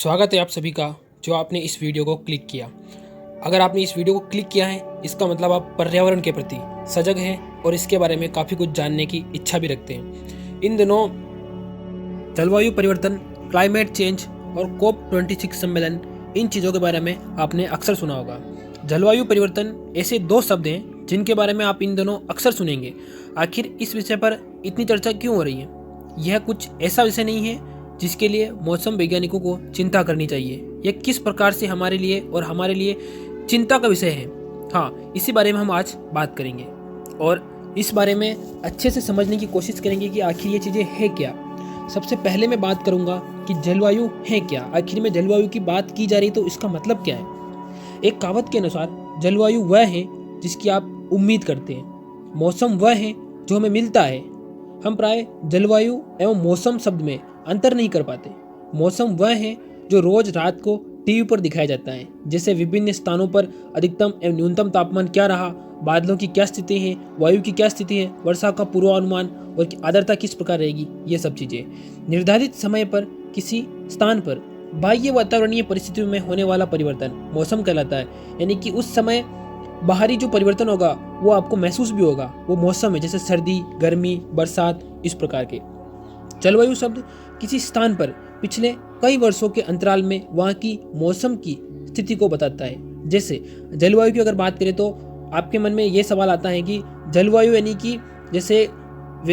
स्वागत है आप सभी का जो आपने इस वीडियो को क्लिक किया। अगर आपने इस वीडियो को क्लिक किया है इसका मतलब आप पर्यावरण के प्रति सजग हैं और इसके बारे में काफ़ी कुछ जानने की इच्छा भी रखते हैं। इन दिनों जलवायु परिवर्तन, क्लाइमेट चेंज और COP26 सम्मेलन, इन चीज़ों के बारे में आपने अक्सर सुना होगा। जलवायु परिवर्तन ऐसे दो शब्द हैं जिनके बारे में आप इन दिनों अक्सर सुनेंगे। आखिर इस विषय पर इतनी चर्चा क्यों हो रही है? यह कुछ ऐसा विषय नहीं है जिसके लिए मौसम वैज्ञानिकों को चिंता करनी चाहिए। यह किस प्रकार से हमारे लिए चिंता का विषय है। हाँ, इसी बारे में हम आज बात करेंगे और इस बारे में अच्छे से समझने की कोशिश करेंगे कि आखिर ये चीज़ें हैं क्या। सबसे पहले मैं बात करूँगा कि जलवायु है क्या। आखिर में जलवायु की बात की जा रही तो इसका मतलब क्या है। एक कहावत के अनुसार जलवायु वह है जिसकी आप उम्मीद करते हैं, मौसम वह है जो हमें मिलता है। हम प्राय जलवायु एवं मौसम शब्द में अंतर नहीं कर पाते। मौसम वह है जो रोज रात को टीवी पर दिखाया जाता है, जैसे विभिन्न स्थानों पर अधिकतम एवं न्यूनतम तापमान क्या रहा, बादलों की क्या स्थिति है, वायु की क्या स्थिति है, वर्षा का पूर्वानुमान और आर्द्रता किस प्रकार रहेगी। ये सब चीज़ें निर्धारित समय पर किसी स्थान पर बाह्य वातावरणीय परिस्थितियों में होने वाला परिवर्तन मौसम कहलाता है। यानी कि उस समय बाहरी जो परिवर्तन होगा वो आपको महसूस भी होगा, वो मौसम है, जैसे सर्दी, गर्मी, बरसात, इस प्रकार के। जलवायु शब्द किसी स्थान पर पिछले कई वर्षों के अंतराल में वहाँ की मौसम की स्थिति को बताता है। जैसे जलवायु की अगर बात करें तो आपके मन में ये सवाल आता है कि जलवायु यानी कि जैसे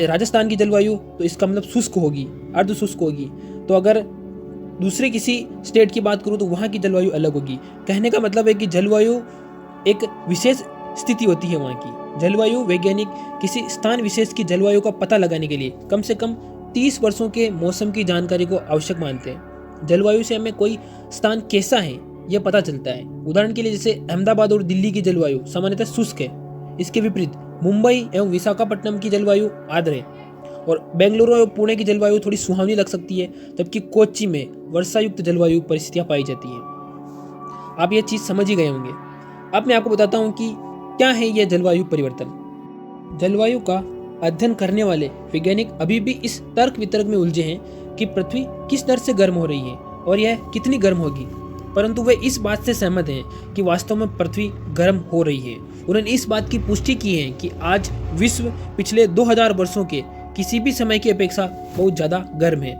राजस्थान की जलवायु तो इसका मतलब शुष्क होगी, अर्ध शुष्क होगी। तो अगर दूसरे किसी स्टेट की बात करूँ तो वहाँ की जलवायु अलग होगी। कहने का मतलब है कि जलवायु एक विशेष स्थिति होती है वहाँ की। जलवायु वैज्ञानिक किसी स्थान विशेष की जलवायु का पता लगाने के लिए कम से कम 30 वर्षों के मौसम की जानकारी को आवश्यक मानते हैं। जलवायु से हमें कोई स्थान कैसा है यह पता चलता है। उदाहरण के लिए जैसे अहमदाबाद और दिल्ली की जलवायु सामान्यतः शुष्क है। इसके विपरीत मुंबई एवं विशाखापट्टनम की जलवायु आर्द्र है और बेंगलुरु और पुणे की जलवायु थोड़ी सुहावनी लग सकती है, जबकि कोच्चि में वर्षायुक्त जलवायु परिस्थितियाँ पाई जाती है। आप ये चीज़ समझ ही गए होंगे। अब मैं आपको बताता हूँ कि क्या है यह जलवायु परिवर्तन। जलवायु का अध्ययन करने वाले वैज्ञानिक अभी भी इस तर्क वितर्क में उलझे हैं कि पृथ्वी किस दर से गर्म हो रही है और यह कितनी गर्म होगी, परंतु वे इस बात से सहमत हैं कि वास्तव में पृथ्वी गर्म हो रही है। उन्होंने इस बात की पुष्टि की है कि आज विश्व पिछले 2000 वर्षों के किसी भी समय की अपेक्षा बहुत ज़्यादा गर्म है।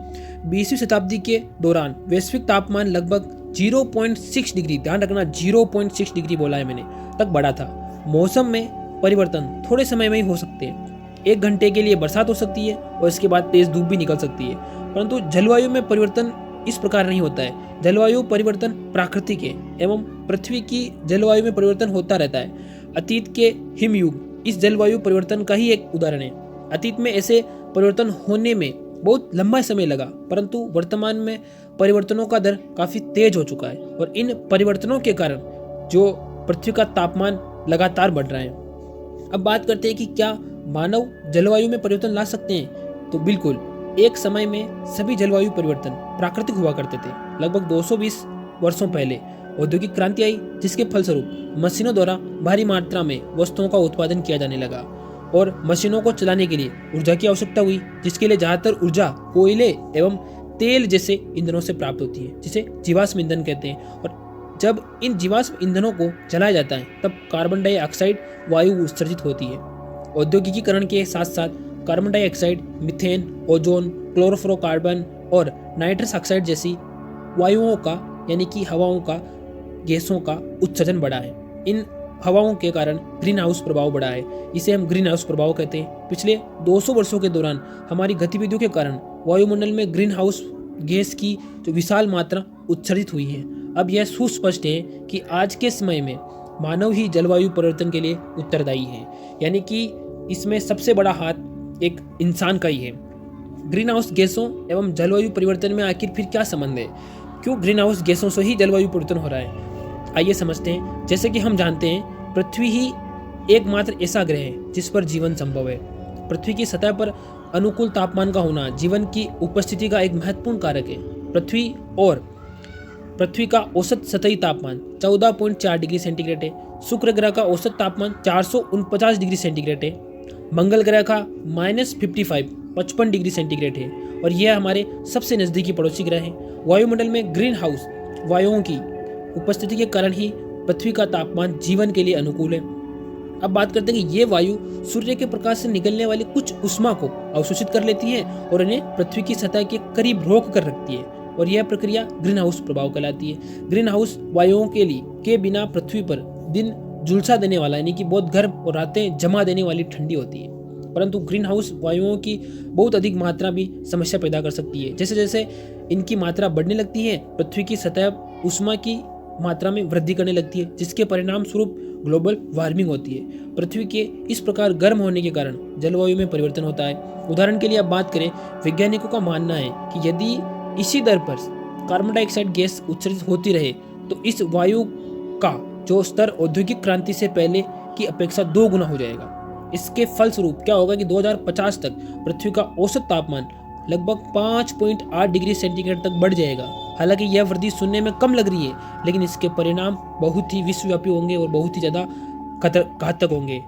20वीं शताब्दी के दौरान वैश्विक तापमान लगभग 0.6 डिग्री, ध्यान रखना 0.6 डिग्री बोला है मैंने, तक बढ़ा था। मौसम में परिवर्तन थोड़े समय में ही हो सकते हैं। 1 घंटे के लिए बरसात हो सकती है और इसके बाद तेज धूप भी निकल सकती है, परंतु जलवायु में परिवर्तन इस प्रकार नहीं होता है। जलवायु परिवर्तन प्राकृतिक है एवं पृथ्वी की जलवायु में परिवर्तन होता रहता है। अतीत के हिमयुग इस जलवायु परिवर्तन का ही एक उदाहरण है। अतीत में ऐसे परिवर्तन होने में बहुत लंबा समय लगा, परंतु वर्तमान में परिवर्तनों का दर काफी तेज हो चुका है और इन परिवर्तनों के कारण जो पृथ्वी का तापमान लगातार बढ़ रहा है। अब बात करते हैं कि क्या मानव जलवायु में परिवर्तन ला सकते हैं। तो बिल्कुल, एक समय में सभी जलवायु परिवर्तन प्राकृतिक हुआ करते थे। लगभग 220 वर्षों पहले औद्योगिक क्रांति आई, जिसके फलस्वरूप मशीनों द्वारा भारी मात्रा में वस्तुओं का उत्पादन किया जाने लगा और मशीनों को चलाने के लिए ऊर्जा की आवश्यकता हुई, जिसके लिए ज़्यादातर ऊर्जा कोयले एवं तेल जैसे ईंधनों से प्राप्त होती है, जिसे जीवाश्म ईंधन कहते हैं। और जब इन जीवाश्म ईंधनों को जलाया जाता है तब कार्बन डाइऑक्साइड वायु उत्सर्जित होती है। औद्योगिकीकरण के साथ साथ carbon dioxide, methane, ozone, chlorofluorocarbon और नाइट्रस ऑक्साइड जैसी वायुओं का यानी कि हवाओं का गैसों का उत्सर्जन बढ़ा है। इन हवाओं के कारण ग्रीन हाउस प्रभाव बढ़ा है, इसे हम ग्रीन हाउस प्रभाव कहते हैं। पिछले 200 वर्षों के दौरान हमारी गतिविधियों के कारण वायुमंडल में ग्रीन हाउस गैस की जो विशाल मात्रा उत्सर्जित हुई है। अब यह सुस्पष्ट है कि आज के समय में मानव ही जलवायु परिवर्तन के लिए उत्तरदायी है, यानी कि इसमें सबसे बड़ा हाथ एक इंसान का ही है। ग्रीन हाउस गैसों एवं जलवायु परिवर्तन में आखिर फिर क्या संबंध है? क्यों ग्रीन हाउस गैसों से ही जलवायु परिवर्तन हो रहा है? आइए समझते हैं। जैसे कि हम जानते हैं, पृथ्वी ही एकमात्र ऐसा ग्रह है जिस पर जीवन संभव है। पृथ्वी की सतह पर अनुकूल तापमान का होना जीवन की उपस्थिति का एक महत्वपूर्ण कारक है। पृथ्वी का औसत सतही तापमान 14.4 डिग्री सेंटीग्रेड है। शुक्र ग्रह का औसत तापमान 449 डिग्री सेंटीग्रेड है। मंगल ग्रह का -55 55 डिग्री सेंटीग्रेड है और यह हमारे सबसे नज़दीकी पड़ोसी ग्रह है। वायुमंडल में ग्रीन हाउस वायुओं की उपस्थिति के कारण ही पृथ्वी का तापमान जीवन के लिए अनुकूल है। अब बात करते हैं कि ये वायु सूर्य के प्रकाश से निकलने वाली कुछ ऊष्मा को अवशोषित कर लेती है और इन्हें पृथ्वी की सतह के करीब रोक कर रखती है, और यह प्रक्रिया ग्रीन हाउस प्रभाव कहलाती है। ग्रीन हाउस वायुओं के बिना पृथ्वी पर दिन झुलसा देने वाला, यानी कि बहुत गर्म और रातें जमा देने वाली ठंडी होती है। परंतु ग्रीन हाउस वायुओं की बहुत अधिक मात्रा भी समस्या पैदा कर सकती है। जैसे जैसे इनकी मात्रा बढ़ने लगती है, पृथ्वी की सतह ऊष्मा की मात्रा में वृद्धि करने लगती है, जिसके परिणाम स्वरूप ग्लोबल वार्मिंग होती है। पृथ्वी के इस प्रकार गर्म होने के कारण जलवायु में परिवर्तन होता है। उदाहरण के लिए अब बात करें, वैज्ञानिकों का मानना है कि यदि इसी दर पर कार्बन डाइऑक्साइड गैस उत्सर्जित होती रहे तो इस वायु का जो स्तर औद्योगिक क्रांति से पहले की अपेक्षा 2 गुना हो जाएगा। इसके फलस्वरूप क्या होगा कि 2050 तक पृथ्वी का औसत तापमान लगभग 5.8 डिग्री सेंटीग्रेड तक बढ़ जाएगा। हालांकि यह वृद्धि सुनने में कम लग रही है, लेकिन इसके परिणाम बहुत ही विश्वव्यापी होंगे और बहुत ही ज़्यादा घातक होंगे।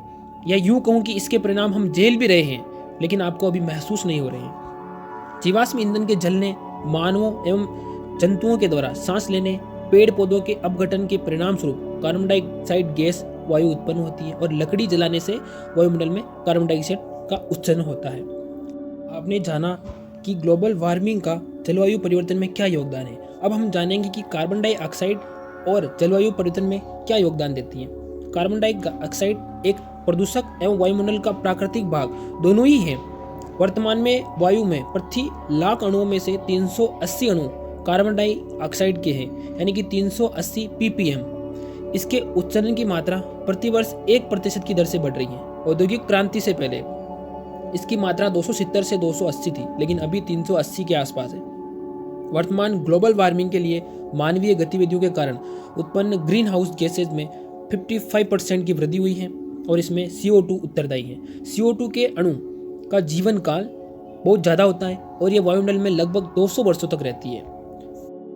या यूँ कहूँ कि इसके परिणाम हम झेल भी रहे हैं, लेकिन आपको अभी महसूस नहीं हो रहे हैं। जीवाश्म ईंधन के जलने, मानवों एवं जंतुओं के द्वारा सांस लेने, पेड़ पौधों के अपघटन के परिणाम स्वरूप कार्बन डाइऑक्साइड गैस वायु उत्पन्न होती है, और लकड़ी जलाने से वायुमंडल में कार्बन डाइऑक्साइड का उत्सर्जन होता है। आपने जाना कि ग्लोबल वार्मिंग का जलवायु परिवर्तन में क्या योगदान है। अब हम जानेंगे कि कार्बन डाइऑक्साइड और जलवायु परिवर्तन में क्या योगदान देती है। कार्बन डाइऑक्साइड एक प्रदूषक एवं वायुमंडल का प्राकृतिक भाग दोनों ही है। वर्तमान में वायु में प्रति लाख अणुओं में से 380 अणु कार्बन डाइऑक्साइड के हैं, यानी कि 380 ppm। इसके उत्सर्जन की मात्रा प्रतिवर्ष 1% की दर से बढ़ रही है। औद्योगिक क्रांति से पहले इसकी मात्रा 270 से 280 थी, लेकिन अभी 380 के आसपास है। वर्तमान ग्लोबल वार्मिंग के लिए मानवीय गतिविधियों के कारण उत्पन्न ग्रीन हाउस गैसेज में 55% की वृद्धि हुई है, और इसमें CO2 उत्तरदायी है। CO2 के अणु का जीवन काल बहुत ज़्यादा होता है और यह वायुमंडल में लगभग 200 वर्षों तक रहती है।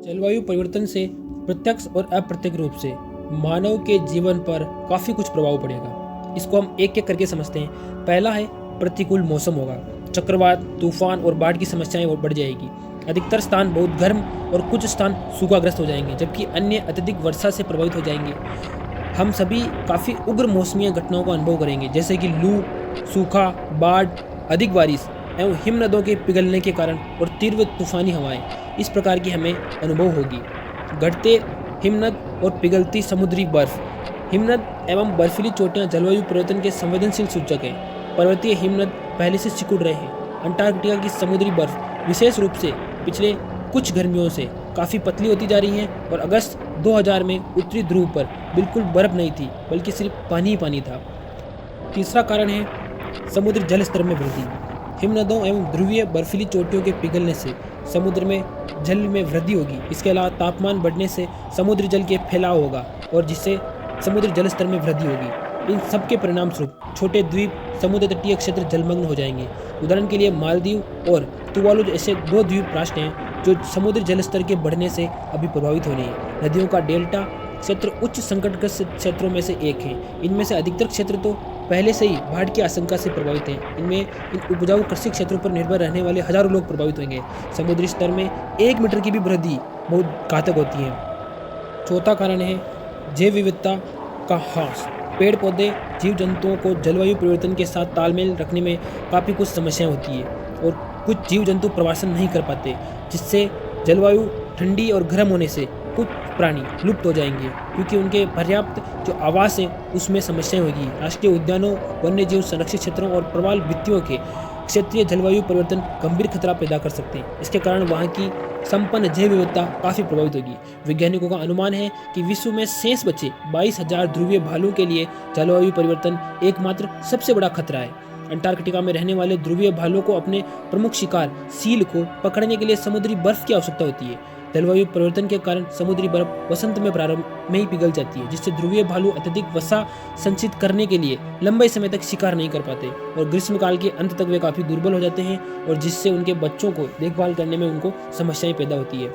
जलवायु परिवर्तन से प्रत्यक्ष और अप्रत्यक्ष रूप से मानव के जीवन पर काफ़ी कुछ प्रभाव पड़ेगा। इसको हम एक एक करके समझते हैं। पहला है प्रतिकूल मौसम होगा। चक्रवात, तूफान और बाढ़ की समस्याएं बढ़ जाएगी। अधिकतर स्थान बहुत गर्म और कुछ स्थान सूखाग्रस्त हो जाएंगे, जबकि अन्य अत्यधिक वर्षा से प्रभावित हो जाएंगे। हम सभी काफ़ी उग्र मौसमी घटनाओं का अनुभव करेंगे, जैसे कि लू, सूखा, बाढ़, अधिक बारिश एवं हिमनदों के पिघलने के कारण और तीव्र तूफानी हवाएं। इस प्रकार की हमें अनुभव होगी। घटते हिमनद और पिघलती समुद्री बर्फ। हिमनद एवं बर्फीली चोटियां जलवायु परिवर्तन के संवेदनशील सूचक हैं। पर्वतीय हिमनद पहले से सिकुड़ रहे हैं। अंटार्कटिका की समुद्री बर्फ विशेष रूप से पिछले कुछ गर्मियों से काफ़ी पतली होती जा रही है, और अगस्त 2000 में उत्तरी ध्रुव पर बिल्कुल बर्फ नहीं थी, बल्कि सिर्फ पानी ही पानी था। तीसरा कारण है समुद्री जल स्तर में वृद्धि। हिमनदों एवं ध्रुवीय बर्फीली चोटियों के पिघलने से समुद्र में जल में वृद्धि होगी। इसके अलावा तापमान बढ़ने से समुद्री जल के फैलाव होगा, और जिससे समुद्री जल स्तर में वृद्धि होगी। इन सब के परिणाम स्वरूप छोटे द्वीप, समुद्र तटीय क्षेत्र जलमग्न हो जाएंगे। उदाहरण के लिए मालदीव और तुवालू ऐसे 2 द्वीप राष्ट्र हैं जो समुद्री जल स्तर के बढ़ने से अभी प्रभावित हो रही है। नदियों का डेल्टा क्षेत्र उच्च संकटग्रस्त क्षेत्रों में से एक है। इनमें से अधिकतर क्षेत्र तो पहले से ही बाढ़ की आशंका से प्रभावित हैं। इनमें इन उपजाऊ कृषि क्षेत्रों पर निर्भर रहने वाले हजारों लोग प्रभावित होंगे। समुद्री स्तर में 1 मीटर की भी वृद्धि बहुत घातक होती है। चौथा कारण है जैव विविधता का ह्रास। पेड़ पौधे, जीव जंतुओं को जलवायु परिवर्तन के साथ तालमेल रखने में काफ़ी कुछ समस्याएं होती है, और कुछ जीव जंतु प्रवासन नहीं कर पाते, जिससे जलवायु ठंडी और गर्म होने से कुछ प्राणी लुप्त हो जाएंगे, क्योंकि उनके पर्याप्त जो आवास है उसमें समस्याएं होगी। राष्ट्रीय उद्यानों, वन्य जीव संरक्षित क्षेत्रों और प्रवाल भित्तियों के क्षेत्रीय जलवायु परिवर्तन गंभीर खतरा पैदा कर सकते हैं। इसके कारण वहाँ की संपन्न जैव विविधता काफ़ी प्रभावित होगी। वैज्ञानिकों का अनुमान है कि विश्व में शेष बचे 22,000 ध्रुवीय भालुओं के लिए जलवायु परिवर्तन एकमात्र सबसे बड़ा खतरा है। अंटार्कटिका में रहने वाले ध्रुवीय भालुओं को अपने प्रमुख शिकार सील को पकड़ने के लिए समुद्री बर्फ की आवश्यकता होती है। जलवायु परिवर्तन के कारण समुद्री बर्फ वसंत में प्रारंभ में ही पिघल जाती है, जिससे ध्रुवीय भालू अत्यधिक वसा संचित करने के लिए लंबे समय तक शिकार नहीं कर पाते, और ग्रीष्मकाल के अंत तक वे काफ़ी दुर्बल हो जाते हैं, और जिससे उनके बच्चों को देखभाल करने में उनको समस्याएं पैदा होती है।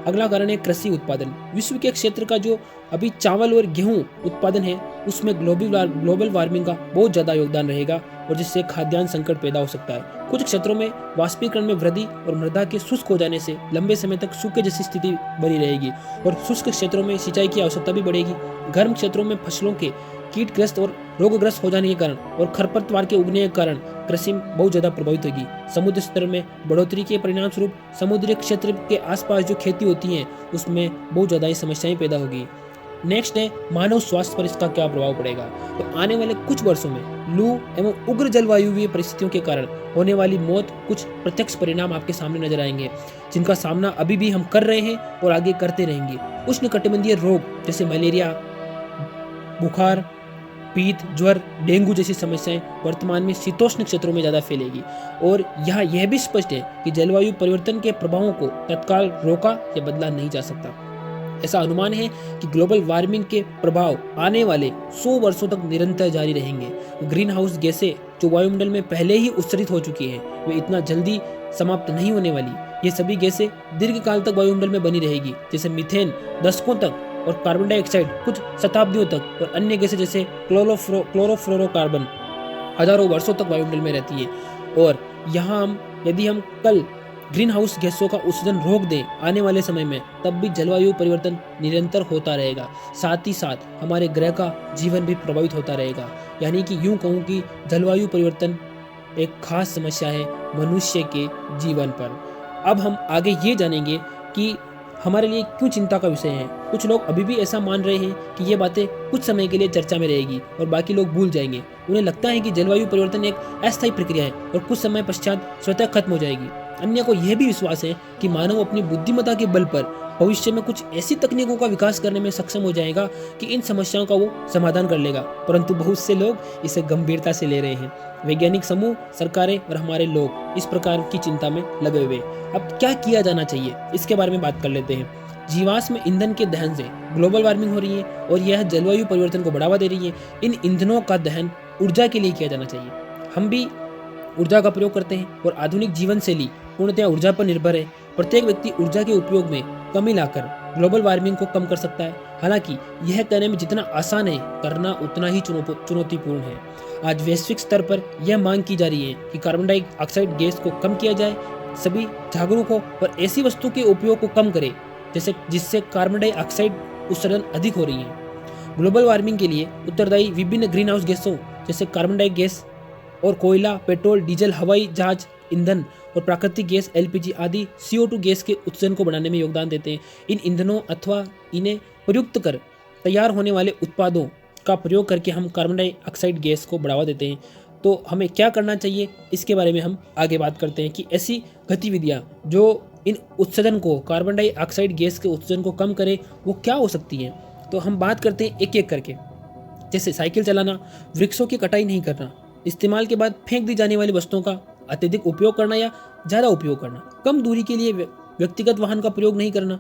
अगला कारण है कृषि उत्पादन। विश्व के क्षेत्र का जो अभी चावल और गेहूं उत्पादन है, उसमें ग्लोबल वार्मिंग का बहुत ज़्यादा योगदान रहेगा, और जिससे खाद्यान्न संकट पैदा हो सकता है। कुछ क्षेत्रों में वाष्पीकरण में वृद्धि और मृदा के शुष्क हो जाने से लंबे समय तक सूखे जैसी स्थिति बनी रहेगी और शुष्क क्षेत्रों में सिंचाई की आवश्यकता भी बढ़ेगी। गर्म क्षेत्रों में फसलों के कीटग्रस्त और रोगग्रस्त हो जाने के कारण और खरपतवार के उगने के कारण कृषि बहुत ज्यादा प्रभावित होगी। समुद्र स्तर में बढ़ोतरी के परिणाम स्वरूप समुद्री क्षेत्र के आसपास जो खेती होती है उसमें बहुत ज्यादा समस्याएं पैदा होगी। नेक्स्ट है मानव स्वास्थ्य पर इसका क्या प्रभाव पड़ेगा। तो आने वाले कुछ वर्षों में लू एवं उग्र जलवायुवीय परिस्थितियों के कारण होने वाली मौत कुछ प्रत्यक्ष परिणाम आपके सामने नजर आएंगे, जिनका सामना अभी भी हम कर रहे हैं और आगे करते रहेंगे। उष्णकटिबंधीय रोग जैसे मलेरिया, बुखार, पीत, ज्वर, डेंगू जैसी समस्याएं वर्तमान में शीतोष्ण क्षेत्रों में ज्यादा फैलेगी और यहाँ यह भी स्पष्ट है कि जलवायु परिवर्तन के प्रभावों को तत्काल रोका या बदला नहीं जा सकता। ऐसा अनुमान है कि ग्लोबल वार्मिंग के प्रभाव आने वाले 100 वर्षों तक निरंतर जारी रहेंगे। ग्रीन हाउस गैसें जो वायुमंडल में पहले ही उत्सर्जित हो चुकी हैं, वे इतना जल्दी समाप्त नहीं होने वाली। ये सभी गैसें दीर्घकाल तक वायुमंडल में बनी रहेगी, जैसे मीथेन दशकों तक और कार्बन डाइऑक्साइड कुछ शताब्दियों तक और अन्य गैसें जैसे क्लोरोफ्लोरोकार्बन हजारों वर्षों तक वायुमंडल में रहती है। और यहाँ यदि हम कल ग्रीन हाउस गैसों का उत्सर्जन रोक दें आने वाले समय में, तब भी जलवायु परिवर्तन निरंतर होता रहेगा। साथ ही साथ हमारे ग्रह का जीवन भी प्रभावित होता रहेगा। यानी कि यूं कहूँ कि जलवायु परिवर्तन एक खास समस्या है मनुष्य के जीवन पर। अब हम आगे ये जानेंगे कि हमारे लिए क्यों चिंता का विषय है। कुछ लोग अभी भी ऐसा मान रहे हैं कि ये बातें कुछ समय के लिए चर्चा में रहेगी और बाकी लोग भूल जाएंगे। उन्हें लगता है कि जलवायु परिवर्तन एक अस्थायी प्रक्रिया है और कुछ समय पश्चात स्वतः खत्म हो जाएगी। अन्य को यह भी विश्वास है कि मानव अपनी बुद्धिमत्ता के बल पर भविष्य में कुछ ऐसी तकनीकों का विकास करने में सक्षम हो जाएगा कि इन समस्याओं का वो समाधान कर लेगा। परंतु बहुत से लोग इसे गंभीरता से ले रहे हैं। वैज्ञानिक समूह, सरकारें और हमारे लोग इस प्रकार की चिंता में लगे हुए। अब क्या किया जाना चाहिए, इसके बारे में बात कर लेते हैं। जीवाश्म ईंधन के दहन से ग्लोबल वार्मिंग हो रही है और यह जलवायु परिवर्तन को बढ़ावा दे रही है। इन ईंधनों का दहन ऊर्जा के लिए किया जाना चाहिए। हम भी ऊर्जा का प्रयोग करते हैं और आधुनिक जीवन शैली पूर्णतः ऊर्जा पर निर्भर है। प्रत्येक व्यक्ति ऊर्जा के उपयोग में कमी लाकर ग्लोबल वार्मिंग को कम कर सकता है। हालांकि यह करने में जितना आसान है, करना उतना ही चुनौतीपूर्ण है। आज वैश्विक स्तर पर यह मांग की जा रही है कि कार्बन डाइऑक्साइड गैस को कम किया जाए। सभी जागरूक हो और ऐसी वस्तु के उपयोग को कम करें जिससे कार्बन डाइऑक्साइड उत्सर्जन अधिक हो रही है। ग्लोबल वार्मिंग के लिए उत्तरदायी विभिन्न ग्रीन हाउस गैसों जैसे कार्बन डाइऑक्साइड गैस और कोयला, पेट्रोल, डीजल, हवाई जहाज ईंधन और प्राकृतिक गैस LPG आदि CO2 गैस के उत्सर्जन को बढ़ाने में योगदान देते हैं। इन ईंधनों अथवा इन्हें प्रयुक्त कर तैयार होने वाले उत्पादों का प्रयोग करके हम कार्बन डाइऑक्साइड गैस को बढ़ावा देते हैं। तो हमें क्या करना चाहिए, इसके बारे में हम आगे बात करते हैं कि ऐसी गतिविधियां जो इन उत्सर्जन को, कार्बन डाइऑक्साइड गैस के उत्सर्जन को कम करे, वो क्या हो सकती हैं। तो हम बात करते हैं एक एक करके। जैसे साइकिल चलाना, वृक्षों की कटाई नहीं करना, इस्तेमाल के बाद फेंक दी जाने वाली वस्तुओं का अत्यधिक उपयोग करना या ज़्यादा उपयोग करना, कम दूरी के लिए व्यक्तिगत वाहन का प्रयोग नहीं करना,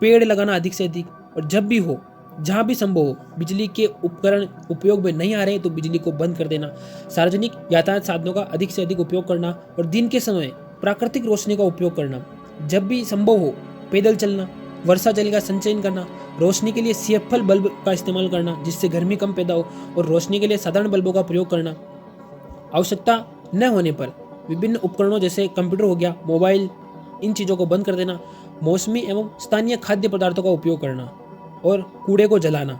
पेड़ लगाना अधिक से अधिक, और जब भी हो, जहाँ भी संभव हो, बिजली के उपकरण उपयोग में नहीं आ रहे तो बिजली को बंद कर देना, सार्वजनिक यातायात साधनों का अधिक से अधिक उपयोग करना और दिन के समय प्राकृतिक रोशनी का उपयोग करना, जब भी संभव हो पैदल चलना, वर्षा जल का संचयन करना, रोशनी के लिए CFL बल्ब का इस्तेमाल करना जिससे गर्मी कम पैदा हो और रोशनी के लिए साधारण बल्बों का प्रयोग करना। आवश्यकता न होने पर विभिन्न उपकरणों जैसे कंप्यूटर हो गया, मोबाइल, इन चीज़ों को बंद कर देना। मौसमी एवं स्थानीय खाद्य पदार्थों का उपयोग करना और कूड़े को जलाना।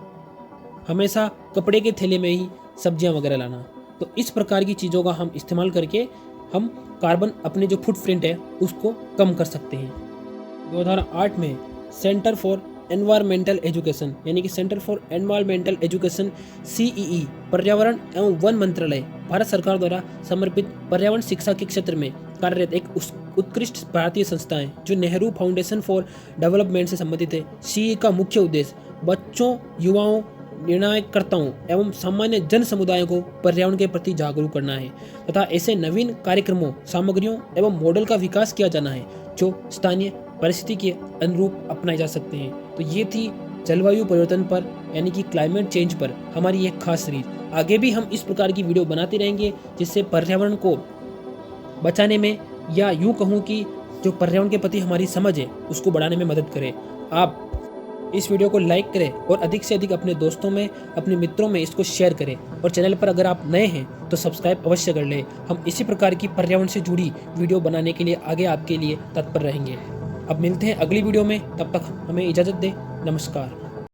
हमेशा कपड़े के थैले में ही सब्जियां वगैरह लाना। तो इस प्रकार की चीज़ों का हम इस्तेमाल करके हम कार्बन अपने जो फुटप्रिंट है उसको कम कर सकते हैं। 2008 में सेंटर फॉर एनवायरमेंटल एजुकेशन यानी कि centre for environmental education CEE पर्यावरण एवं वन मंत्रालय भारत सरकार द्वारा समर्पित पर्यावरण शिक्षा के क्षेत्र में कार्यरत एक उत्कृष्ट भारतीय संस्था है जो नेहरू फाउंडेशन फॉर डेवलपमेंट से संबंधित है। CEE का मुख्य उद्देश्य बच्चों, युवाओं, निर्णयकर्ताओं एवं सामान्य जन समुदायों को पर्यावरण के प्रति जागरूक करना है तथा ऐसे नवीन कार्यक्रमों, सामग्रियों एवं मॉडल का विकास किया जाना है जो स्थानीय परिस्थिति के अनुरूप अपनाए जा सकते हैं। तो ये थी जलवायु परिवर्तन पर यानी कि क्लाइमेट चेंज पर हमारी एक खास सीरीज। आगे भी हम इस प्रकार की वीडियो बनाते रहेंगे जिससे पर्यावरण को बचाने में या यूं कहूँ कि जो पर्यावरण के प्रति हमारी समझ है उसको बढ़ाने में मदद करे। आप इस वीडियो को लाइक करें और अधिक से अधिक अपने दोस्तों में, अपने मित्रों में इसको शेयर करें। और चैनल पर अगर आप नए हैं तो सब्सक्राइब अवश्य कर लें। हम इसी प्रकार की पर्यावरण से जुड़ी वीडियो बनाने के लिए आगे आपके लिए तत्पर रहेंगे। अब मिलते हैं अगली वीडियो में, तब तक हमें इजाज़त दें। नमस्कार।